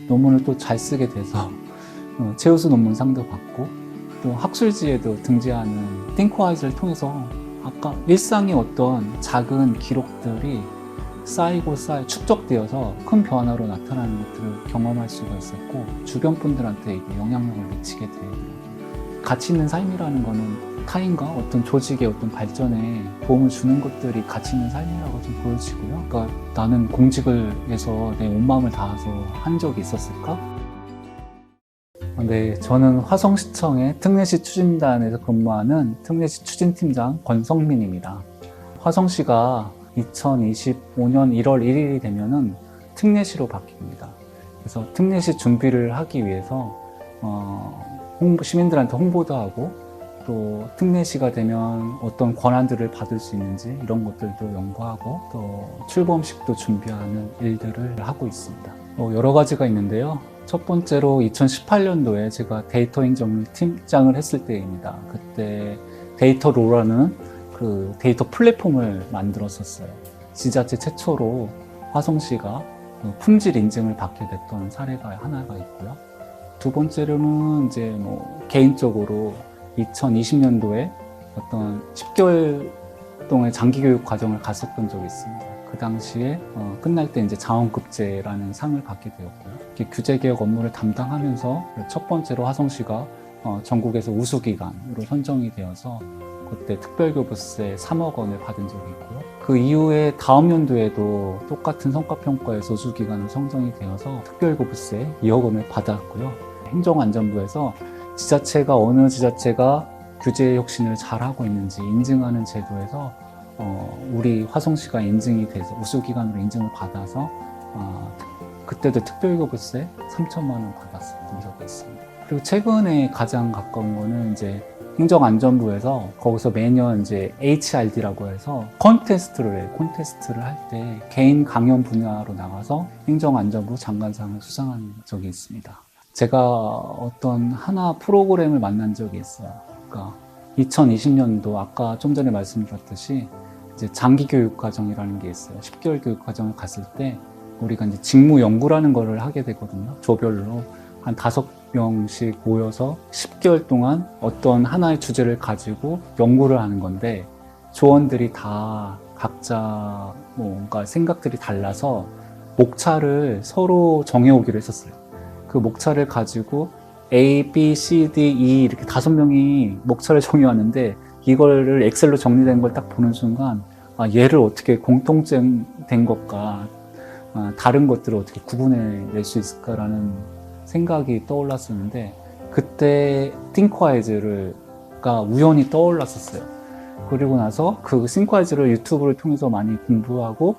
논문을 또 잘 쓰게 돼서 최우수 논문상도 받고 또 학술지에도 등재하는 띵크와이즈를 통해서 아까 일상의 어떤 작은 기록들이 쌓이고 축적되어서 큰 변화로 나타나는 것들을 경험할 수가 있었고 주변 분들한테 이게 영향력을 미치게 되더라고요. 가치 있는 삶이라는 거는 타인과 어떤 조직의 어떤 발전에 도움을 주는 것들이 가치 있는 삶이라고 좀 보여지고요. 그러니까 나는 공직을 위해서 내 온 마음을 다해서 한 적이 있었을까? 네, 저는 화성시청의 특례시 추진단에서 근무하는 특례시 추진팀장 권성민입니다. 화성시가 2025년 1월 1일이 되면은 특례시로 바뀝니다. 그래서 특례시 준비를 하기 위해서 시민들한테 홍보도 하고 또 특례시가 되면 어떤 권한들을 받을 수 있는지 이런 것들도 연구하고 또 출범식도 준비하는 일들을 하고 있습니다. 여러 가지가 있는데요. 첫 번째로 2018년도에 제가 데이터 행정을 팀장을 했을 때입니다. 그때 데이터로라는 그 데이터 플랫폼을 만들었었어요. 지자체 최초로 화성시가 품질 인증을 받게 됐던 사례가 하나가 있고요. 두 번째로는 이제 개인적으로 2020년도에 어떤 10개월 동안 장기교육 과정을 갔었던 적이 있습니다. 그 당시에 끝날 때 이제 자원급제라는 상을 받게 되었고요. 규제개혁 업무를 담당하면서 첫 번째로 화성시가 전국에서 우수기관으로 선정이 되어서 그때 특별교부세 3억 원을 받은 적이 있고요. 그 이후에 다음 연도에도 똑같은 성과평가에서 우수기관으로 선정이 되어서 특별교부세 2억 원을 받았고요. 행정안전부에서 지자체가 어느 지자체가 규제 혁신을 잘하고 있는지 인증하는 제도에서 우리 화성시가 인증이 돼서 우수기관으로 인증을 받아서 그때도 특별교부세 3천만 원 받았었던 적이 있습니다. 그리고 최근에 가장 가까운 거는 이제 행정안전부에서 거기서 매년 이제 HRD라고 해서 콘테스트를 할 때 개인 강연 분야로 나가서 행정안전부 장관상을 수상한 적이 있습니다. 제가 어떤 하나 프로그램을 만난 적이 있어요. 그러니까 2020년도 아까 좀 전에 말씀드렸듯이 이제 장기 교육 과정이라는 게 있어요. 10개월 교육 과정을 갔을 때 우리가 이제 직무 연구라는 거를 하게 되거든요. 조별로 한 5명씩 모여서 10개월 동안 어떤 하나의 주제를 가지고 연구를 하는 건데 조원들이 다 각자 뭔가 생각들이 달라서 목차를 서로 정해오기로 했었어요. 그 목차를 가지고 A, B, C, D, E 이렇게 5명이 목차를 정해왔는데 이거를 엑셀로 정리된 걸 딱 보는 순간 얘를 어떻게 공통된 것과 다른 것들을 어떻게 구분해낼 수 있을까라는 생각이 떠올랐었는데 그때 띵크와이즈가 우연히 떠올랐었어요. 그리고 나서 그 띵크와이즈를 유튜브를 통해서 많이 공부하고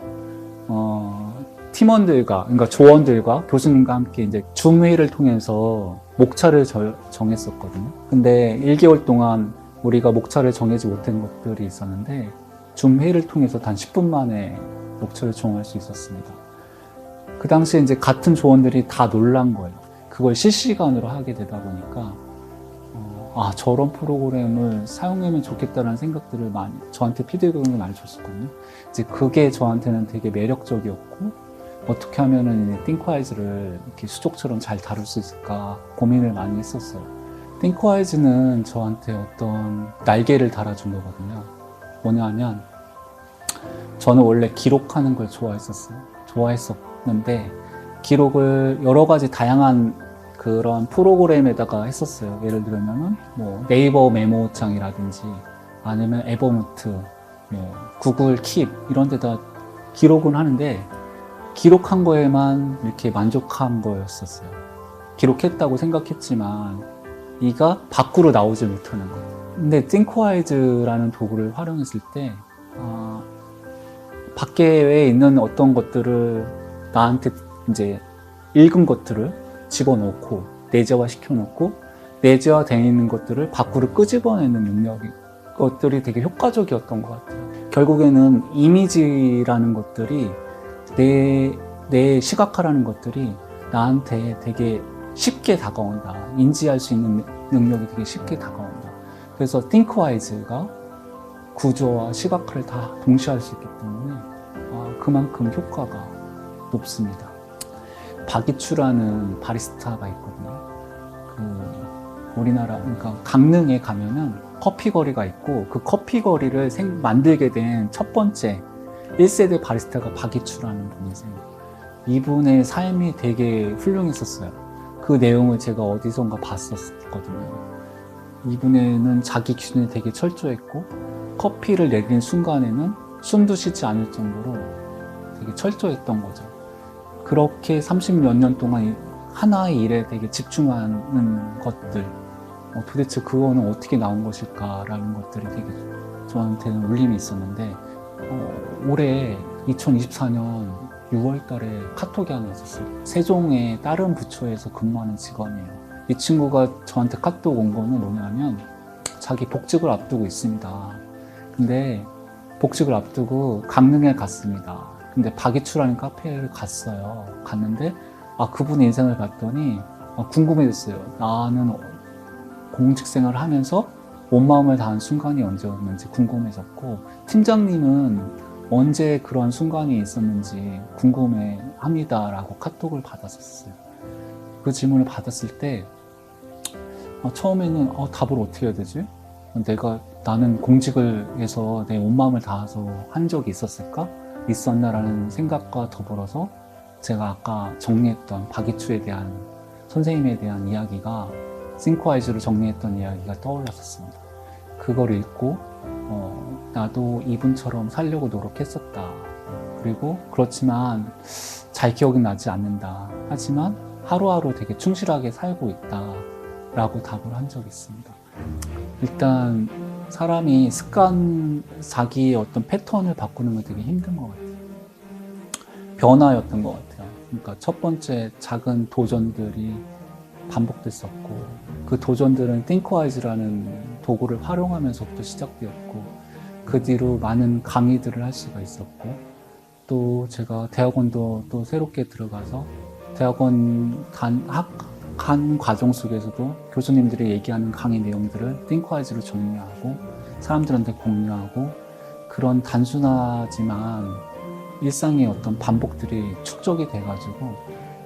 팀원들과 그러니까 조원들과 교수님과 함께 이제 줌 회의를 통해서 목차를 정했었거든요. 근데 1개월 동안 우리가 목차를 정하지 못한 것들이 있었는데 줌 회의를 통해서 단 10분 만에 목차를 정할 수 있었습니다. 그 당시에 이제 같은 조원들이 다 놀란 거예요. 그걸 실시간으로 하게 되다 보니까 저런 프로그램을 사용하면 좋겠다는 생각들을 많이 저한테 피드백을 많이 줬었거든요. 이제 그게 저한테는 되게 매력적이었고 어떻게 하면은 띵크와이즈를 이렇게 수족처럼 잘 다룰 수 있을까 고민을 많이 했었어요. 띵크와이즈는 저한테 어떤 날개를 달아준 거거든요. 뭐냐 하면 저는 원래 기록하는 걸 좋아했었는데 기록을 여러 가지 다양한 그런 프로그램에다가 했었어요. 예를 들면은 네이버 메모장이라든지 아니면 에버노트, 구글 킵 이런 데다 기록은 하는데 기록한 거에만 이렇게 만족한 거였었어요. 기록했다고 생각했지만 이가 밖으로 나오지 못하는 거예요. 근데 띵크와이즈라는 도구를 활용했을 때 밖에 있는 어떤 것들을 나한테 이제 읽은 것들을 집어넣고 내재화 시켜놓고 내재화되어 있는 것들을 밖으로 끄집어내는 것들이 되게 효과적이었던 것 같아요. 결국에는 이미지라는 것들이 내 시각화라는 것들이 나한테 되게 쉽게 다가온다. 인지할 수 있는 능력이 되게 쉽게 다가온다. 그래서 띵크와이즈가 구조와 시각화를 다 동시에 할 수 있기 때문에 그만큼 효과가 높습니다. 박이추라는 바리스타가 있거든요. 우리나라, 그러니까 강릉에 가면은 커피 거리가 있고 그 커피 거리를 만들게 된 첫 번째 1세대 바리스타가 박이추라는 분이세요. 이분의 삶이 되게 훌륭했었어요. 그 내용을 제가 어디선가 봤었거든요. 이분은 자기 기준이 되게 철저했고 커피를 내리는 순간에는 숨도 쉬지 않을 정도로 되게 철저했던 거죠. 그렇게 30몇 년 동안 하나의 일에 되게 집중하는 것들, 도대체 그거는 어떻게 나온 것일까라는 것들이 되게 저한테는 울림이 있었는데, 올해 2024년 6월 달에 카톡이 하나 있었어요. 세종의 다른 부처에서 근무하는 직원이에요. 이 친구가 저한테 카톡 온 거는 뭐냐면 자기 복직을 앞두고 있습니다. 근데 복직을 앞두고 강릉에 갔습니다. 근데 박이추라는 카페를 갔어요. 갔는데 그분의 인생을 봤더니 궁금해졌어요. 나는 공직 생활을 하면서 온 마음을 다한 순간이 언제였는지 궁금해졌고, 팀장님은 언제 그런 순간이 있었는지 궁금해합니다 라고 카톡을 받았었어요. 그 질문을 받았을 때 처음에는 답을 어떻게 해야 되지? 나는 공직을 해서 내 온 마음을 다해서 한 적이 있었을까? 있었나라는 생각과 더불어서 제가 아까 정리했던 박이추에 대한 선생님에 대한 이야기가, 싱크와이즈로 정리했던 이야기가 떠올랐었습니다. 그걸 읽고 나도 이분처럼 살려고 노력했었다. 그리고 그렇지만 잘 기억은 나지 않는다. 하지만 하루하루 되게 충실하게 살고 있다 라고 답을 한 적이 있습니다. 일단 사람이 자기의 어떤 패턴을 바꾸는 건 되게 힘든 것 같아요. 변화였던 것 같아요. 그러니까 첫 번째 작은 도전들이 반복됐었고, 그 도전들은 띵크와이즈라는 도구를 활용하면서부터 시작되었고, 그 뒤로 많은 강의들을 할 수가 있었고, 또 제가 대학원도 또 새롭게 들어가서 대학원 간 과정 속에서도 교수님들이 얘기하는 강의 내용들을 띵크와이즈로 정리하고 사람들한테 공유하고, 그런 단순하지만 일상의 어떤 반복들이 축적이 돼가지고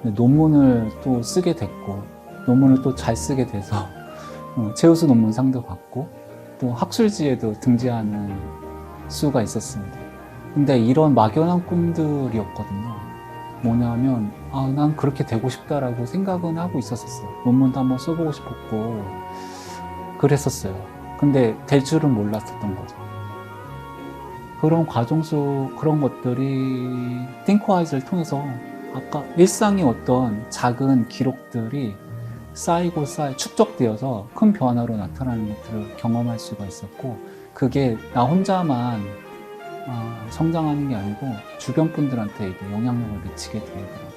논문을 또 쓰게 됐고, 논문을 또 잘 쓰게 돼서 최우수 논문상도 받고 또 학술지에도 등재하는 수가 있었습니다. 근데 이런 막연한 꿈들이었거든요. 뭐냐면 난 그렇게 되고 싶다라고 생각은 하고 있었어요. 논문도 한번 써보고 싶었고 그랬었어요. 근데 될 줄은 몰랐었던 거죠. 그런 과정 속 그런 것들이 띵크와이즈를 통해서 아까 일상의 어떤 작은 기록들이 쌓이고 축적되어서 큰 변화로 나타나는 것들을 경험할 수가 있었고, 그게 나 혼자만 성장하는 게 아니고 주변 분들한테 이제 영향력을 미치게 되더라고요.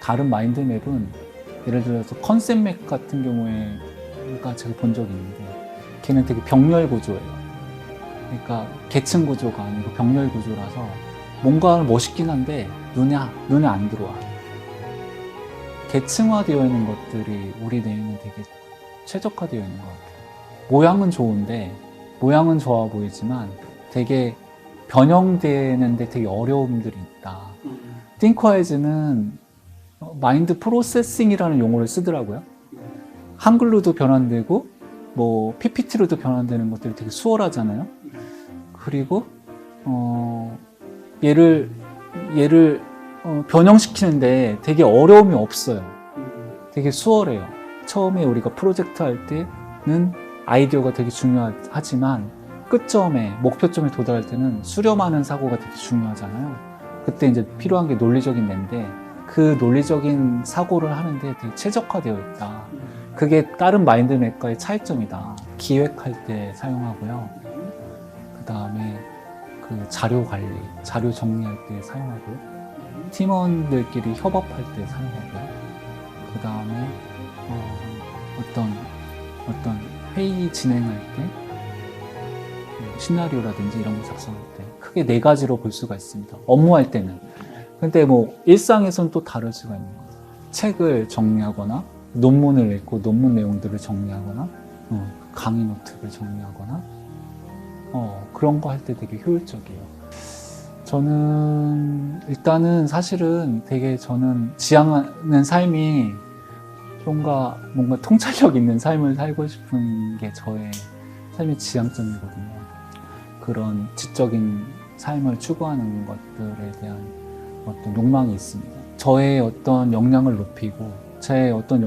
다른 마인드맵은 예를 들어서 컨셉맵 같은 경우에가 제가 본 적이 있는데, 걔는 되게 병렬 구조예요. 그러니까 계층 구조가 아니고 병렬 구조라서 뭔가 멋있긴 한데 눈에 안 들어와. 계층화되어 있는 것들이 우리 뇌에는 되게 최적화되어 있는 것 같아요. 모양은 좋은데, 모양은 좋아 보이지만 되게 변형되는데 되게 어려움들이 있다. 띵크와이즈는 마인드 프로세싱이라는 용어를 쓰더라고요. 한글로도 변환되고 뭐 PPT로도 변환되는 것들이 되게 수월하잖아요. 그리고 얘를 변형시키는데 되게 어려움이 없어요. 되게 수월해요. 처음에 우리가 프로젝트 할 때는 아이디어가 되게 중요하지만 끝점에, 목표점에 도달할 때는 수렴하는 사고가 되게 중요하잖아요. 그때 이제 필요한 게 논리적인 뇌인데, 그 논리적인 사고를 하는데 되게 최적화되어 있다. 그게 다른 마인드맵과의 차이점이다. 기획할 때 사용하고요. 그 다음에 그 자료 관리, 자료 정리할 때 사용하고요. 팀원들끼리 협업할 때 사용하고요. 그 다음에 어떤 회의 진행할 때, 시나리오라든지 이런 거 작성할 때 크게 4가지로 볼 수가 있습니다. 업무할 때는. 근데 뭐 일상에서는 또 다를 수가 있는 거죠. 책을 정리하거나 논문을 읽고 논문 내용들을 정리하거나 강의 노트를 정리하거나 그런 거 할 때 되게 효율적이에요. 저는 일단은 사실은 되게 저는 지향하는 삶이 뭔가 통찰력 있는 삶을 살고 싶은 게 저의 삶의 지향점이거든요. 그런 지적인 삶을 추구하는 것들에 대한 어떤 욕망이 있습니다. 저의 어떤 역량을 높이고 제 어떤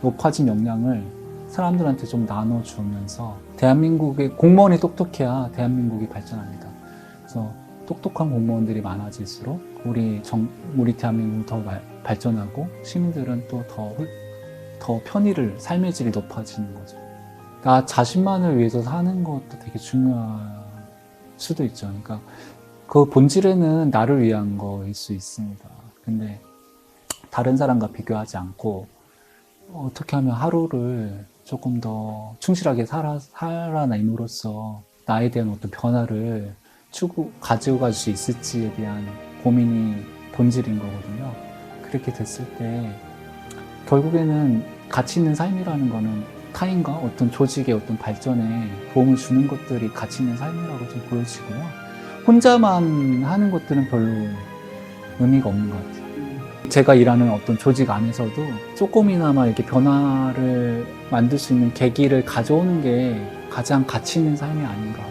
높아진 역량을 사람들한테 좀 나눠주면서 대한민국의 공무원이 똑똑해야 대한민국이 발전합니다. 그래서 똑똑한 공무원들이 많아질수록 우리 대한민국은 더 발전하고 시민들은 또 더 편의를, 삶의 질이 높아지는 거죠. 나 자신만을 위해서 사는 것도 되게 중요할 수도 있죠. 그러니까 그 본질에는 나를 위한 거일 수 있습니다. 근데 다른 사람과 비교하지 않고 어떻게 하면 하루를 조금 더 충실하게 살아남으로써 나에 대한 어떤 변화를 가져갈 수 있을지에 대한 고민이 본질인 거거든요. 그렇게 됐을 때 결국에는 가치 있는 삶이라는 거는 타인과 어떤 조직의 어떤 발전에 도움을 주는 것들이 가치 있는 삶이라고 좀 보여지고요. 혼자만 하는 것들은 별로 의미가 없는 것 같아요. 제가 일하는 어떤 조직 안에서도 조금이나마 이렇게 변화를 만들 수 있는 계기를 가져오는 게 가장 가치 있는 삶이 아닌가.